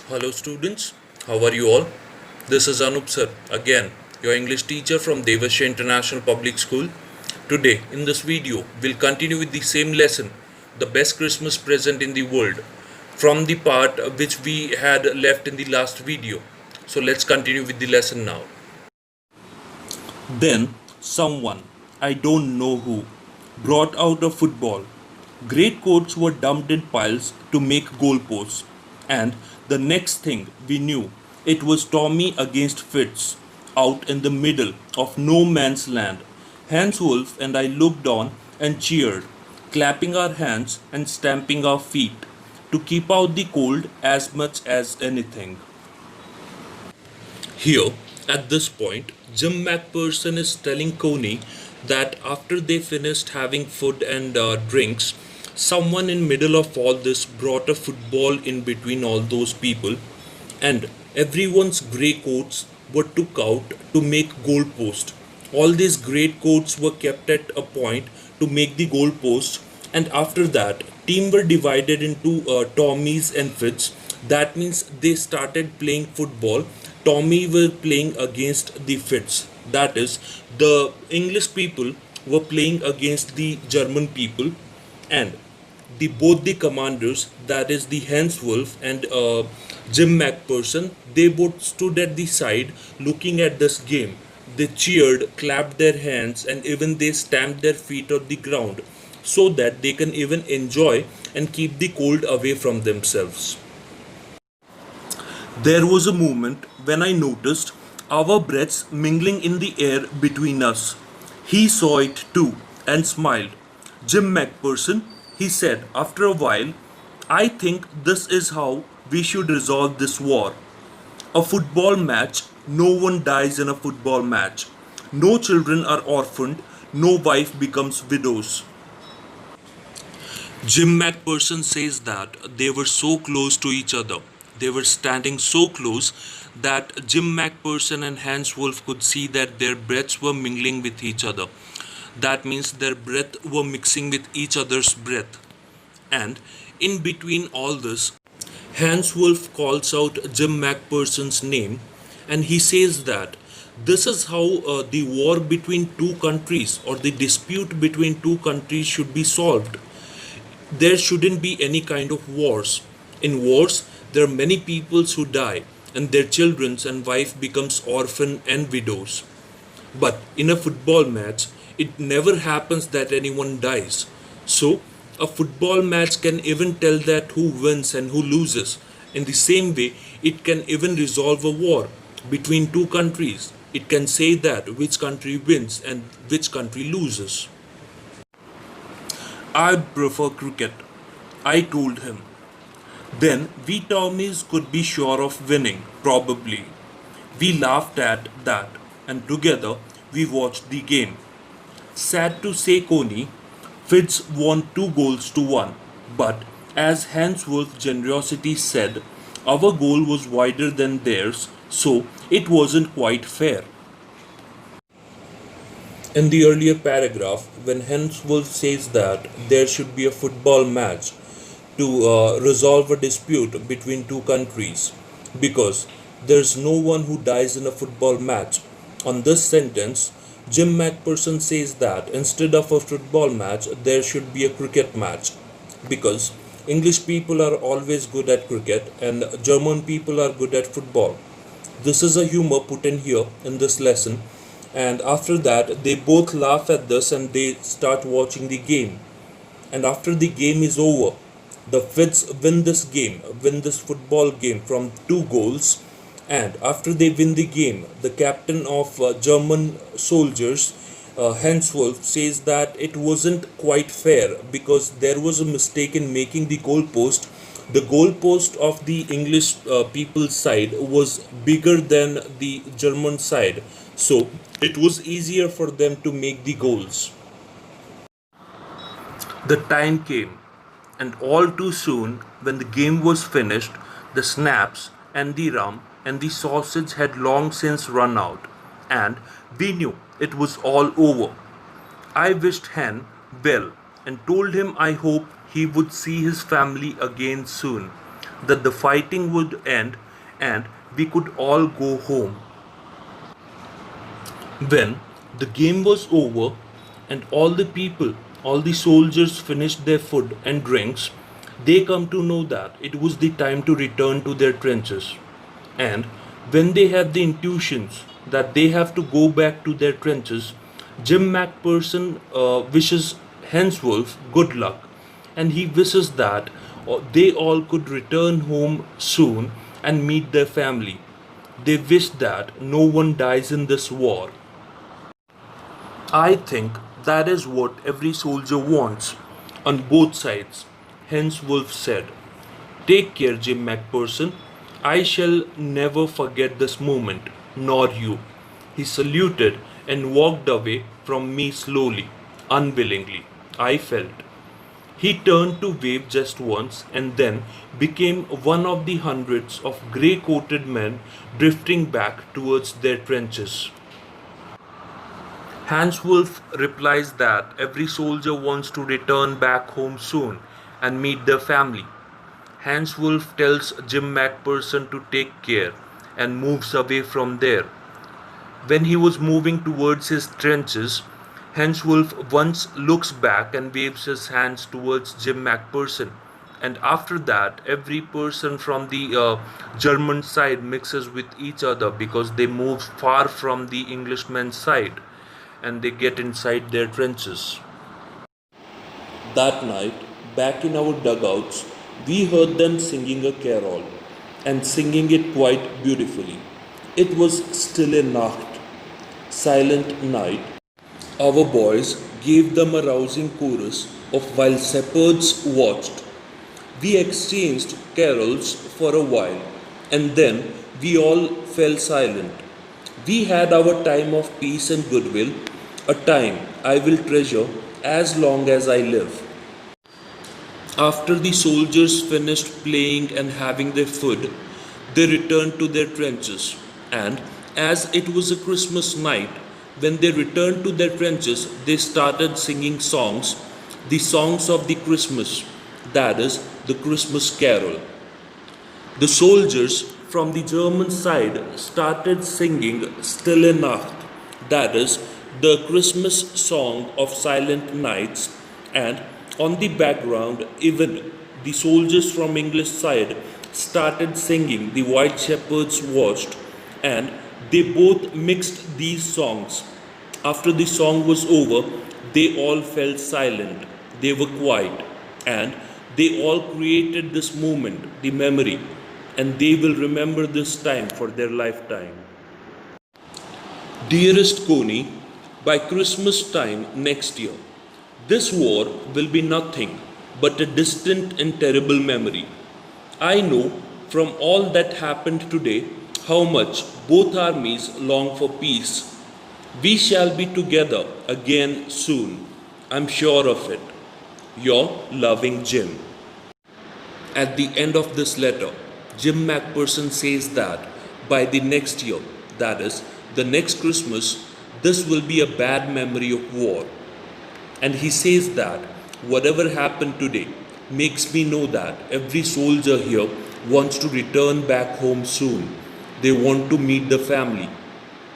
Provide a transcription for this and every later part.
Hello students, how are you all? This is Anup sir, again, your English teacher from Devasya International Public School. Today, in this video, we'll continue with the same lesson, the best Christmas present in the world, from the part which we had left in the last video. So let's continue with the lesson now. Then someone, I don't know who, brought out a football. Great coats were dumped in piles to make goalposts. And the next thing we knew, it was Tommy against Fitz, out in the middle of no man's land. Hans Wolf and I looked on and cheered, clapping our hands and stamping our feet to keep out the cold as much as anything. Here, at this point, Jim McPherson is telling Coney that after they finished having food and drinks, someone in middle of all this brought a football in between all those people, and everyone's grey coats were took out to make goalpost. All these great coats were kept at a point to make the goalpost, and after that, team were divided into Tommies and Fitz. That means they started playing football. Tommy were playing against the Fitz. That is, the English people were playing against the German people, and the both the commanders, that is the Hans Wolf and Jim McPherson, they both stood at the side looking at this game. They cheered, clapped their hands, and even they stamped their feet on the ground so that they can even enjoy and keep the cold away from themselves. There was a moment when I noticed our breaths mingling in the air between us. He saw it too and smiled. Jim McPherson, he said after a while, I think this is how we should resolve this war. A football match, no one dies in a football match. No children are orphaned, no wife becomes widows. Jim McPherson says that they were so close to each other. They were standing so close that Jim McPherson and Hans Wolf could see that their breaths were mingling with each other. That means their breath were mixing with each other's breath. And in between all this, Hans Wolf calls out Jim McPherson's name, and he says that this is how the war between two countries or the dispute between two countries should be solved. There shouldn't be any kind of wars. In wars, there are many peoples who die and their children and wife becomes orphan and widows. But in a football match, it never happens that anyone dies. So, a football match can even tell that who wins and who loses. In the same way, it can even resolve a war between two countries. It can say that which country wins and which country loses. I'd prefer cricket, I told him. Then we Tommies could be sure of winning, probably. We laughed at that, and together we watched the game. Sad to say, Coney, Fitz won 2 goals to 1, but as Hans Wolf's generosity said, our goal was wider than theirs, so it wasn't quite fair. In the earlier paragraph, when Hans Wolf says that there should be a football match to resolve a dispute between two countries, because there's no one who dies in a football match. On this sentence, Jim McPherson says that instead of a football match, there should be a cricket match, because English people are always good at cricket and German people are good at football. This is a humor put in here in this lesson, and after that, they both laugh at this and they start watching the game. And after the game is over, the Fits win this football game from 2 goals. And after they win the game, the captain of German soldiers, Hans Wolf, says that it wasn't quite fair because there was a mistake in making the goalpost. The goalpost of the English people's side was bigger than the German side, so it was easier for them to make the goals. The time came, and all too soon, when the game was finished, the snaps and the rum and the sausage had long since run out, and we knew it was all over. I wished Hen well and told him I hoped he would see his family again soon. that the fighting would end and we could all go home. When the game was over and all the people, all the soldiers finished their food and drinks, they come to know that it was the time to return to their trenches. And when they have the intuitions that they have to go back to their trenches, Jim McPherson wishes Henswolf good luck and he wishes that they all could return home soon and meet their family. They wish that no one dies in this war. I think that is what every soldier wants on both sides. Hence, Wolf said, "Take care, Jim McPherson. I shall never forget this moment, nor you." He saluted and walked away from me slowly, unwillingly, I felt. He turned to wave just once and then became one of the hundreds of grey coated men drifting back towards their trenches. Hans Wolf replies that every soldier wants to return back home soon and meet their family. Hans Wolf tells Jim McPherson to take care and moves away from there. When he was moving towards his trenches, Hans Wolf once looks back and waves his hands towards Jim McPherson. And after that, every person from the German side mixes with each other because they move far from the Englishman's side and they get inside their trenches. That night, back in our dugouts, we heard them singing a carol and singing it quite beautifully. It was Stille Nacht, silent night. Our boys gave them a rousing chorus of while shepherds watched. We exchanged carols for a while and then we all fell silent. We had our time of peace and goodwill, a time I will treasure as long as I live. After the soldiers finished playing and having their food, they returned to their trenches. And as it was a Christmas night, when they returned to their trenches, they started singing songs, the songs of the Christmas, that is, the Christmas carol. The soldiers from the German side started singing Stille Nacht, that is, the Christmas song of silent nights, and on the background, even the soldiers from English side started singing The White Shepherds Watched, and they both mixed these songs. After the song was over, they all felt silent, they were quiet, and they all created this moment, the memory, and they will remember this time for their lifetime. Dearest Coney, by Christmas time next year, this war will be nothing but a distant and terrible memory. I know from all that happened today how much both armies long for peace. We shall be together again soon. I'm sure of it. Your loving Jim. At the end of this letter, Jim McPherson says that by the next year, that is, the next Christmas, this will be a bad memory of war. And he says that whatever happened today makes me know that every soldier here wants to return back home soon. They want to meet the family.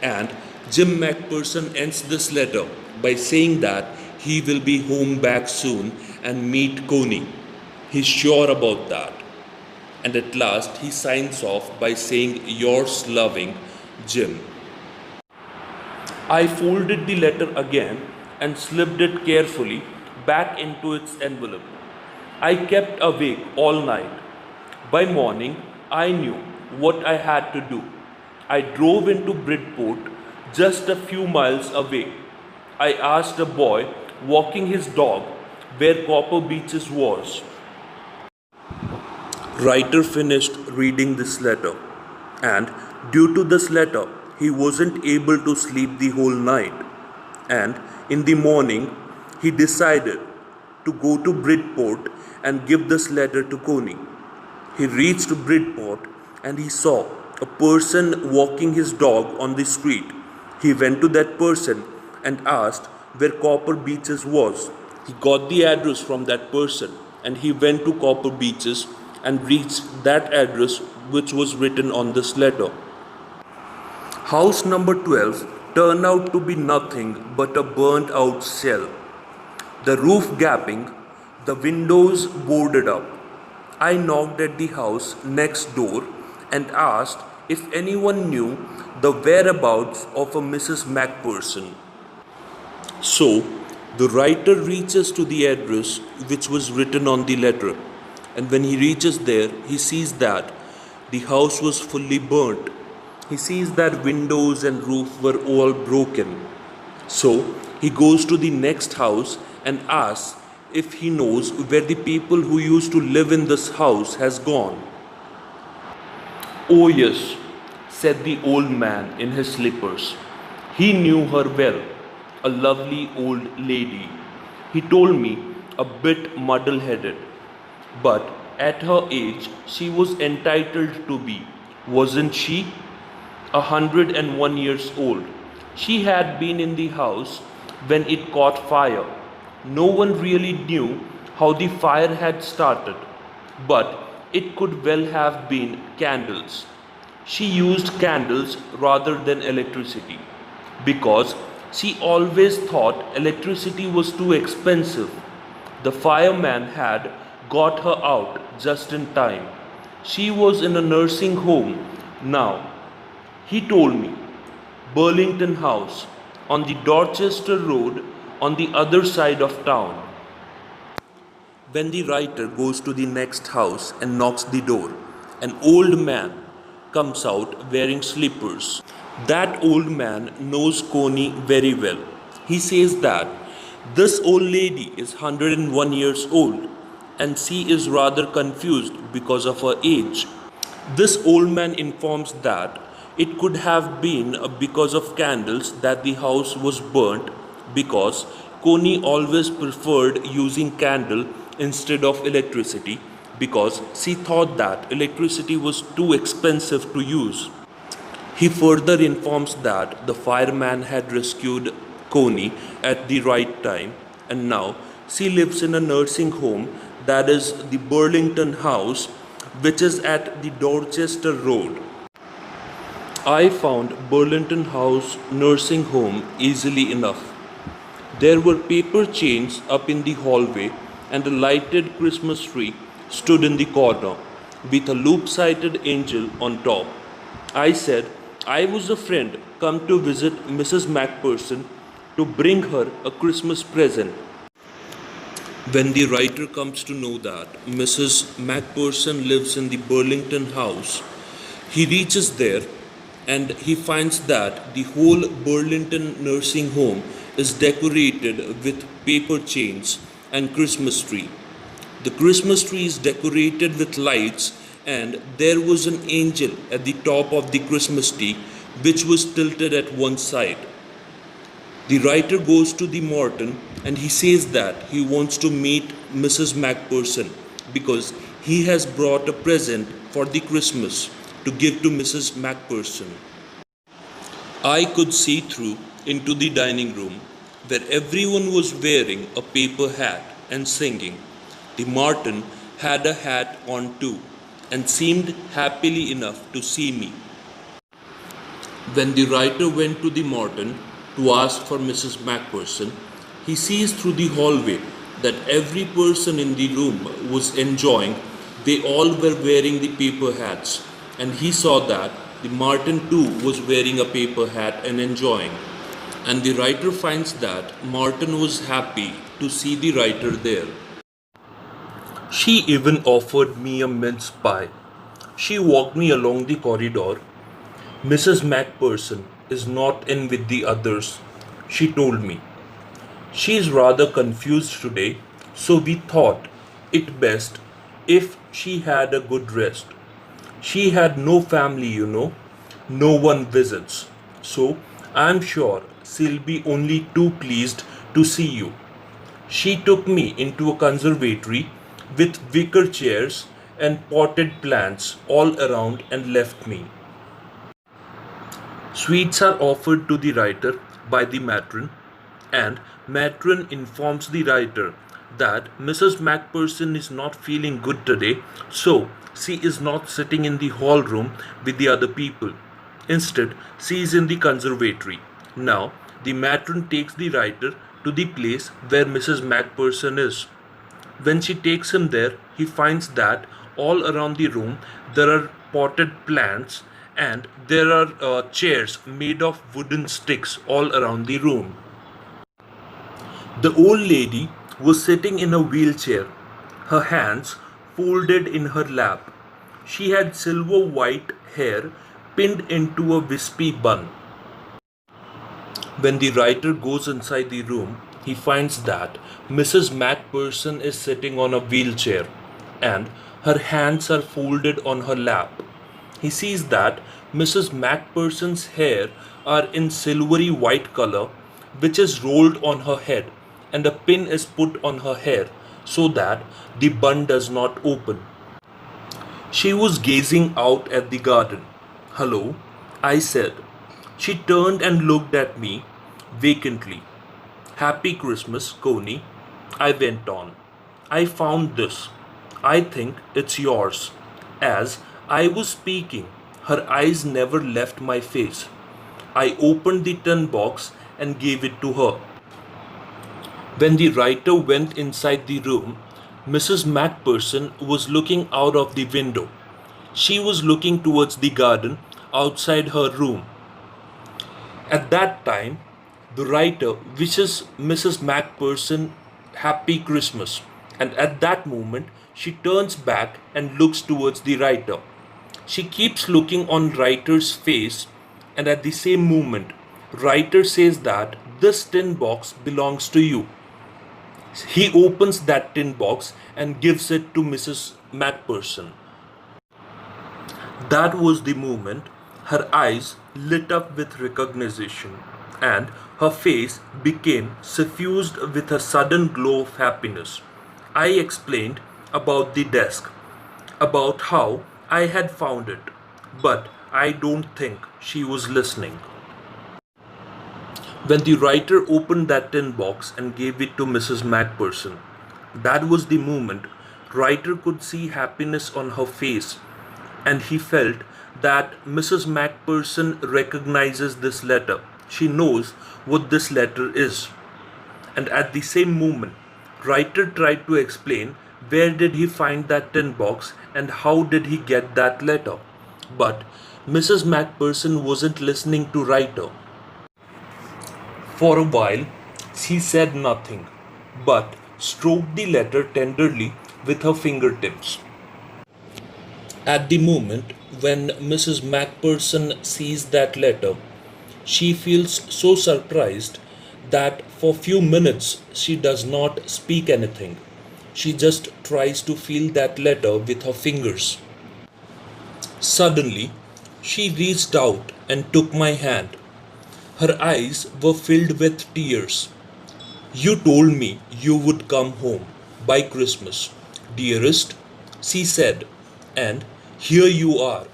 And Jim McPherson ends this letter by saying that he will be home back soon and meet Coney. He's sure about that. And at last he signs off by saying, "Yours loving, Jim." I folded the letter again and slipped it carefully back into its envelope. I kept awake all night. By morning, I knew what I had to do. I drove into Bridport, just a few miles away. I asked a boy walking his dog where Copper Beaches was. Writer finished reading this letter, and due to this letter, he wasn't able to sleep the whole night. And in the morning, he decided to go to Bridport and give this letter to Coney. He reached Bridport and he saw a person walking his dog on the street. He went to that person and asked where Copper Beaches was. He got the address from that person and he went to Copper Beaches and reached that address which was written on this letter. House number 12 turned out to be nothing but a burnt out shell, the roof gaping, the windows boarded up. I knocked at the house next door and asked if anyone knew the whereabouts of a Mrs. Macpherson. So, the writer reaches to the address which was written on the letter, and when he reaches there, he sees that the house was fully burnt. He sees that windows and roof were all broken. So, he goes to the next house and asks if he knows where the people who used to live in this house has gone. Oh, yes, said the old man in his slippers. He knew her well, a lovely old lady. He told me a bit muddle headed, but at her age she was entitled to be, wasn't she? 101 years old. She had been in the house when it caught fire. No one really knew how the fire had started, but it could well have been candles. She used candles rather than electricity because she always thought electricity was too expensive. The fireman had got her out just in time. She was in a nursing home now, he told me. Burlington House on the Dorchester Road on the other side of town. When the writer goes to the next house and knocks the door, an old man comes out wearing slippers. That old man knows Coney very well. He says that this old lady is 101 years old and she is rather confused because of her age. This old man informs that it could have been because of candles that the house was burnt because Coney always preferred using candle instead of electricity because she thought that electricity was too expensive to use. He further informs that the fireman had rescued Coney at the right time and now she lives in a nursing home, that is the Burlington House, which is at the Dorchester Road. I found Burlington House nursing home easily enough. There were paper chains up in the hallway, and a lighted Christmas tree stood in the corner with a loop sided angel on top. I said I was a friend come to visit Mrs. Macpherson to bring her a Christmas present. When the writer comes to know that Mrs. Macpherson lives in the Burlington house, he reaches there and he finds that the whole Burlington nursing home is decorated with paper chains and Christmas tree. The Christmas tree is decorated with lights and there was an angel at the top of the Christmas tree which was tilted at one side. The writer goes to the Morton and he says that he wants to meet Mrs. Macpherson because he has brought a present for the Christmas to give to Mrs. Macpherson. I could see through into the dining room where everyone was wearing a paper hat and singing. The Martin had a hat on too and seemed happily enough to see me. When the writer went to the Morton to ask for Mrs. Macpherson, he sees through the hallway that every person in the room was enjoying, they all were wearing the paper hats, and he saw that the Martin too was wearing a paper hat and enjoying. And the writer finds that Martin was happy to see the writer there. She even offered me a mince pie. She walked me along the corridor. Mrs. Macpherson is not in with the others, she told me. She is rather confused today, so we thought it best if she had a good rest. She had no family, no one visits. So I'm sure she'll be only too pleased to see you. She took me into a conservatory with wicker chairs and potted plants all around and left me. Sweets are offered to the writer by the matron, and matron informs the writer that Mrs. Macpherson is not feeling good today, so she is not sitting in the hall room with the other people. Instead, she is in the conservatory. Now, the matron takes the writer to the place where Mrs. Macpherson is. When she takes him there, he finds that all around the room there are potted plants and there are chairs made of wooden sticks all around the room. The old lady was sitting in a wheelchair, her hands folded in her lap. She had silver white hair pinned into a wispy bun. When the writer goes inside the room, he finds that Mrs. Macpherson is sitting on a wheelchair and her hands are folded on her lap. He sees that Mrs. Macpherson's hair are in silvery white color, which is rolled on her head, and a pin is put on her hair so that the bun does not open. She was gazing out at the garden. Hello, I said. She turned and looked at me vacantly. Happy Christmas, Coney, I went on. I found this. I think it's yours. As I was speaking, her eyes never left my face. I opened the tin box and gave it to her. When the writer went inside the room, Mrs. Macpherson was looking out of the window. She was looking towards the garden outside her room. At that time, the writer wishes Mrs. Macpherson Happy Christmas, and at that moment, she turns back and looks towards the writer. She keeps looking on writer's face, and at the same moment, writer says that this tin box belongs to you. He opens that tin box and gives it to Mrs. Macpherson. That was the moment her eyes lit up with recognition and her face became suffused with a sudden glow of happiness. I explained about the desk, about how I had found it, but I don't think she was listening. When the writer opened that tin box and gave it to Mrs. Macpherson, that was the moment writer could see happiness on her face, and he felt that Mrs. Macpherson recognizes this letter. She knows what this letter is. And at the same moment, writer tried to explain where did he find that tin box and how did he get that letter. But Mrs. Macpherson wasn't listening to writer. For a while, she said nothing, but stroked the letter tenderly with her fingertips. At the moment when Mrs. Macpherson sees that letter, she feels so surprised that for few minutes she does not speak anything. She just tries to feel that letter with her fingers. Suddenly, she reached out and took my hand. Her eyes were filled with tears. You told me you would come home by Christmas, dearest, she said, and here you are,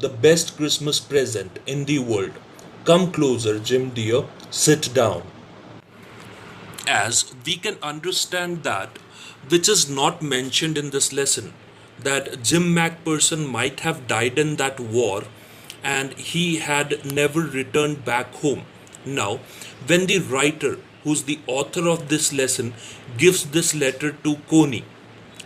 the best Christmas present in the world. Come closer, Jim dear, sit down. As we can understand that, which is not mentioned in this lesson, that Jim Macpherson might have died in that war and he had never returned back home. Now, when the writer, who's the author of this lesson, gives this letter to Coney,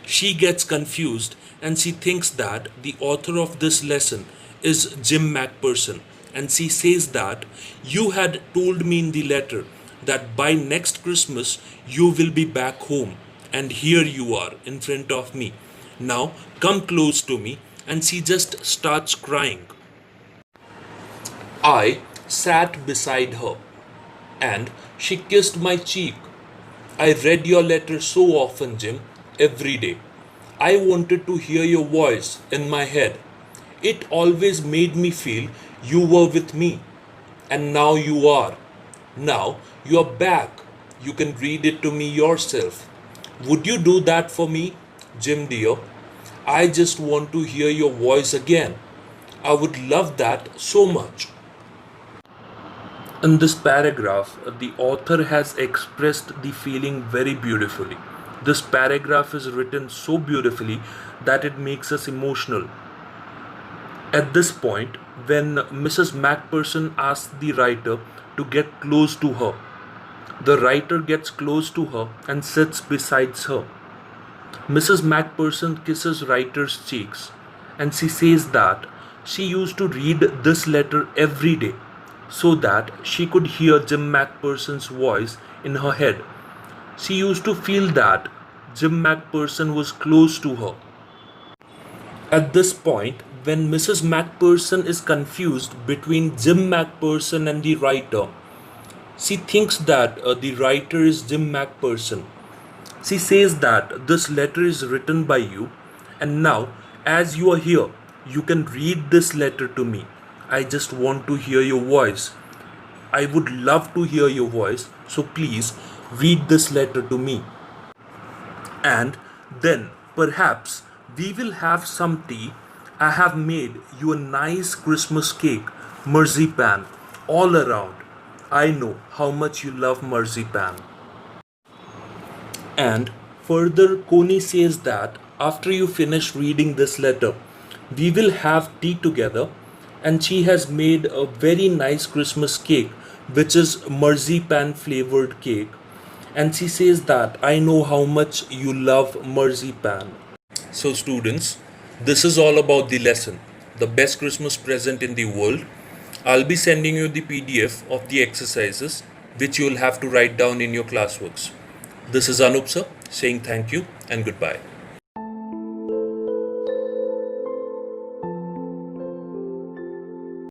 she gets confused and she thinks that the author of this lesson is Jim Macpherson. And she says that you had told me in the letter that by next Christmas you will be back home. And here you are in front of me. Now come close to me. And she just starts crying. I sat beside her and she kissed my cheek. I read your letter so often, Jim, every day. I wanted to hear your voice in my head. It always made me feel you were with me. And now you are. Now you are back. You can read it to me yourself. Would you do that for me, Jim dear? I just want to hear your voice again. I would love that so much. In this paragraph, the author has expressed the feeling very beautifully. This paragraph is written so beautifully that it makes us emotional. At this point, when Mrs. Macpherson asks the writer to get close to her, the writer gets close to her and sits beside her. Mrs. Macpherson kisses writer's cheeks and she says that she used to read this letter every day so that she could hear Jim Macpherson's voice in her head. She used to feel that Jim Macpherson was close to her. At this point, when Mrs. Macpherson is confused between Jim Macpherson and the writer, she thinks that the writer is Jim Macpherson. She says that this letter is written by you, and now, as you are here, you can read this letter to me. I just want to hear your voice. I would love to hear your voice, so please read this letter to me. And then perhaps we will have some tea. I have made you a nice Christmas cake, marzipan, all around. I know how much you love marzipan. And further, Coney says that after you finish reading this letter, we will have tea together. And she has made a very nice Christmas cake, which is marzipan flavored cake. And she says that I know how much you love marzipan. So, students, this is all about the lesson, the best Christmas present in the world. I'll be sending you the PDF of the exercises which you'll have to write down in your classworks. This is Anup sir saying thank you and goodbye.